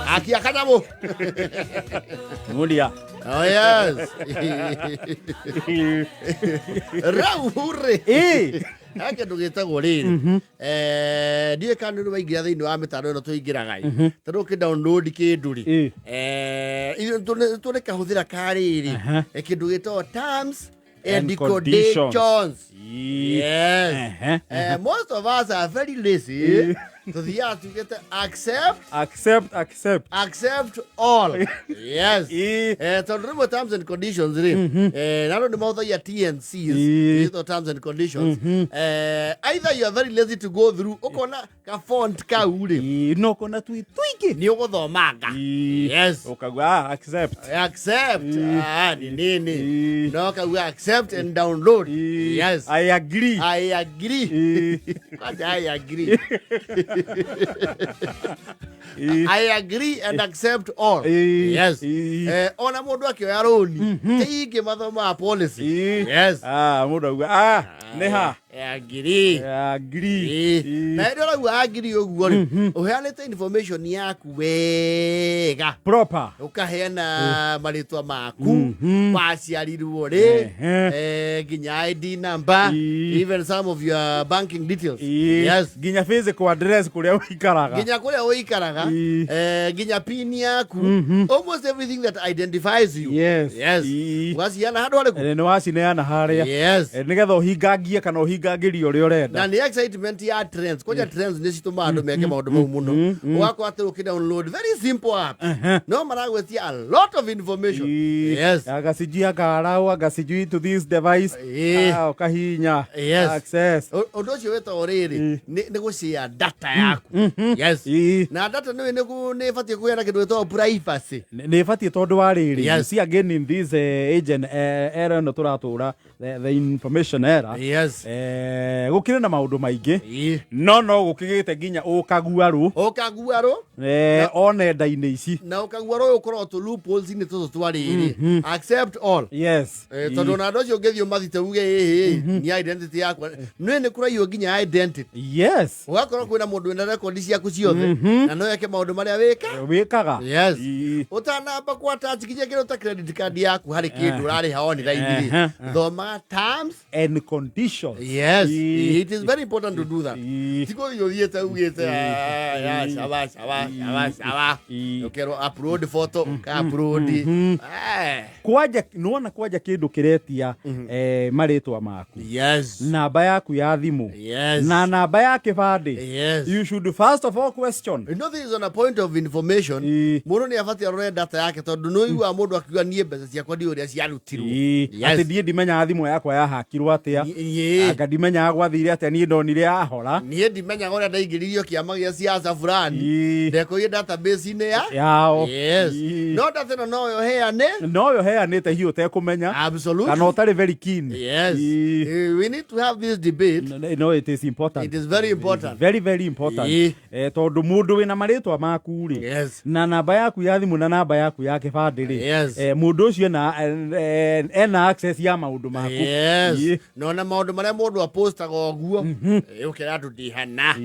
Aki akanyamo. Uria. Oh yes. Raure. Ake ndugitagwo riri ndiye kana ndu waingira thiini wa mitaro ino tuingiraga tondu ki download kindu ri tune kahuthira ka riri kindu gitagwo terms and conditions. Yes. Most of us are very lazy. So the have to get accept all. Yes. So remember terms and conditions. Not only mouth your T&Cs, these are terms and conditions. Either you are very lazy to go through, okona ka font ka uri. No kona tuiki. Ni ogothomanga. Yes. Okagwa accept. Nini. No ka accept and download. Yes. I agree. I agree and accept all. Yes. Ona mundu akioya roni teige mathoma policy. Yes. Mundu neha agree. Na ndio la agree oguo ri uheanite information yaku wega proper ukaheana maritwa maku waciarirwo ri ginya ID number, even some of your banking details. Yes. Ginya physical address kuria uikaraga ginya pin yaku, almost everything that identifies you. Yes. Waciana handu hariku ni wacineana haria. Yes. Nigetha uhingangie kana uhingangirie uria urenda. Na ni excitement ya trends koja trends ni cituma andu meke maundu mau muno wako atu download very simple app no maragwetia a lot of information. Yes. Agasijia karau agasijui to this device ukahinya access undu ucio weta oriri ni gucia data yaku. Yes. Na data ni fatie kuya kindu weta privacy ni fatie tondu wa riri. You see again in this age and era no turatura the information era. Yes. Gukire na maundu maingi no gukigite ginya ukaguaru nenda-ini ici na ukaguaru ukorwo tu loopholes ni tutu twariri accept all. Yes. Tondu na ndocio ngethio mathite uge ni identity yakwa ni kurayo ginya identity. Yes. Ugakorwo kwina mundu wina record ciaku ciothe na no yake maundu maria wikaga. Yes. Utanamba kwa touch ginya kiro ta credit card yaku hari kindu rari haoni raithiri thoma terms and conditions. Yes. It is very important to do that. Tiko yo yeta ugete sawa. Ukero upload photo ka upload. Kwaja kindu kiretia maritwa maku. Yes. Namba yaku ya thimu. Yes. Na namba ya kibande. Yes. You should first of all question. You know, this is on a point of information. Mundu ni afati arore data yake tondu no iwa mundu akiuga nie mbeca ciakwa ndi uria ciarutirwo. Ati die ndimenya thimu yakwa yahakirwo atia. Anga ndimenya gwathire atia nie ndonire ahora. Nie ndimenya uria ndaingiririo kiama gia siasa fulani. Ndeko ye database ine yao. Yes. No data no yo heane te hiyo te kumenya. Absolutely. Kana utari very keen. Yes. We need to have this debate. No, it is important. It is very important. Very very important. Tondu mundu wina maritwa maku ri. Yes. Na namba yaku ya thimu na namba yaku ya kibande ri. Yes. Mundu ucio ena access ya maundu maku. Yes. No na maundu maria mundu apostaga oguo ukira tu dihana.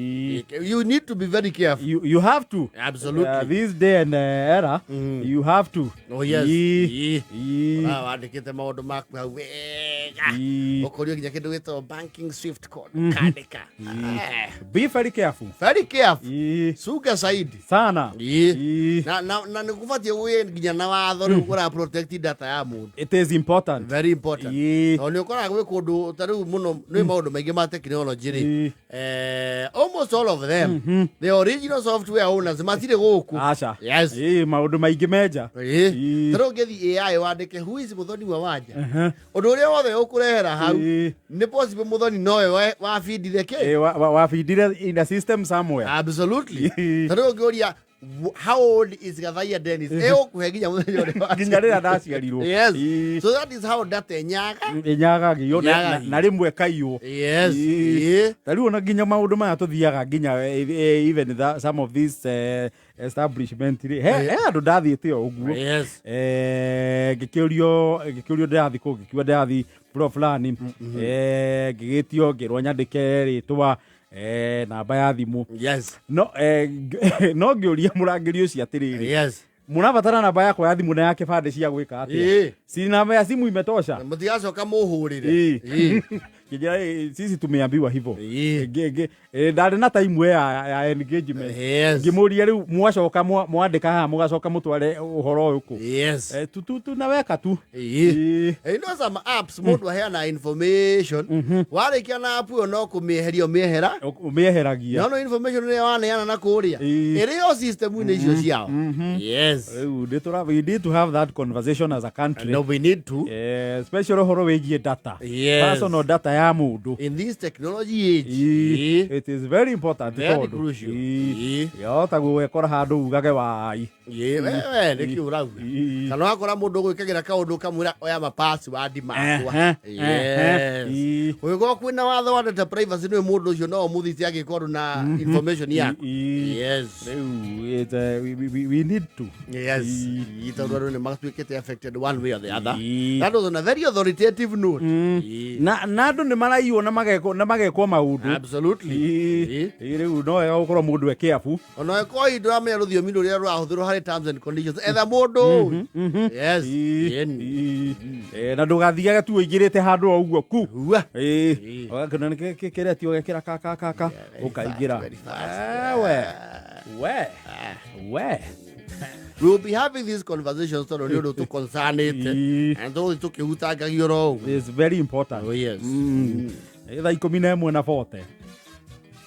You need to be very careful. You have to. Absolutely. This day and era you have to. Oh yes. Andikite maundu maku hau wega. Okorio ginya kindu gito banking swift code kandika. Be very careful. Very careful. Suga saidi sana. Na nikufatie uye ginya na watho ri ukora protect data ya mundu. It is important. Very important. No ukora gwe kundu tariu muno ni maundu maingi ma technology ri. Almost all of them the original software owners matire guku. Acha. Yes. Maundu maingi meja. Taro ngethi AI wandike who is muthoni wa wanja. Undu uria wothe ukurehera hau ni possible muthoni nowe wa feed the ke. Wa feed in the system somewhere. Absolutely. Taro ngeoria how old is Gathaya Dennis? Kuheginya muthenya uria ginya rira ndaciarirwo. Yes. So that is how data enyaga giyo na rimwe kaiyo. Yes. Tariu na ginya maundu maya tuthiaga ginya even some of these establishment andu ndathiite uguo. Yes. Gikiurio ndathi ku gikiwa ndathi pro fulani ngigitio ngirwo nyandike ritwa namba ya thimu. Yes. No ngĩũria mũrangĩri ũcio atĩrĩrĩ. Yes. Mũrabatara namba yakwa ya thimu na ya kĩbandĩ cia gwĩka atĩa? Si namba ya simu imetosha? Mtigacoka mũhũrĩre. Sisi tumeambiwa hivyo. Ndarĩ na time ya engagement. Ngĩmũria rĩu mwacoka mwandĩka haha mũgacoka mũtware ũhoro ũyũ kũ? Yes. Tunaweka tu. You know some apps mũndũ aheana information. Warĩkia na app ĩyo no kũmĩeheria ũmĩehera. Ũmĩeheragia. No information ĩrĩa waneana na kũrĩa. Ĩrĩ o system-inĩ icio ciao. Yes. We need to have that conversation as a country. No, we need to. Especially ũhoro wĩgiĩ data. Personal data ya mũndũ. In this technology age. It is very important. Very crucial. Yota gwĩkora handũ ugage wai. Nĩkĩ ũrauga. Kana wakora mũndũ gwĩkagĩra kaũndũ kamwĩra oya ma-password makwa. Ũgĩkorwo kwĩna watho wa data privacy nĩwe mũndũ ũcio no mũthite angĩkorwo na information yaku. Yes. We need to. Yes. Tondũ andũ nĩmatuĩkĩte affected one way or the other. That was on a very authoritative note. Na andũ nĩmaraiywo na magekwo maũndũ. Absolutely. Rĩu no wega gũkorwo mũndũ ekeabu. Ona ĩkorwo ndũramenya rũthiomi rũrĩa rũrahũthĩrwo harĩ terms and conditions. Etha mũndũ. Yes. Na ndũgathiage tu ũingĩrĩte handũ o ũguo ku. Wakona kĩrĩa ti ũgekĩra kaka ũkaingĩra. We. We will be having these conversations so that to concern it and those to kihuta gagiro. It's very important. Oh yes. Thaa 11:40.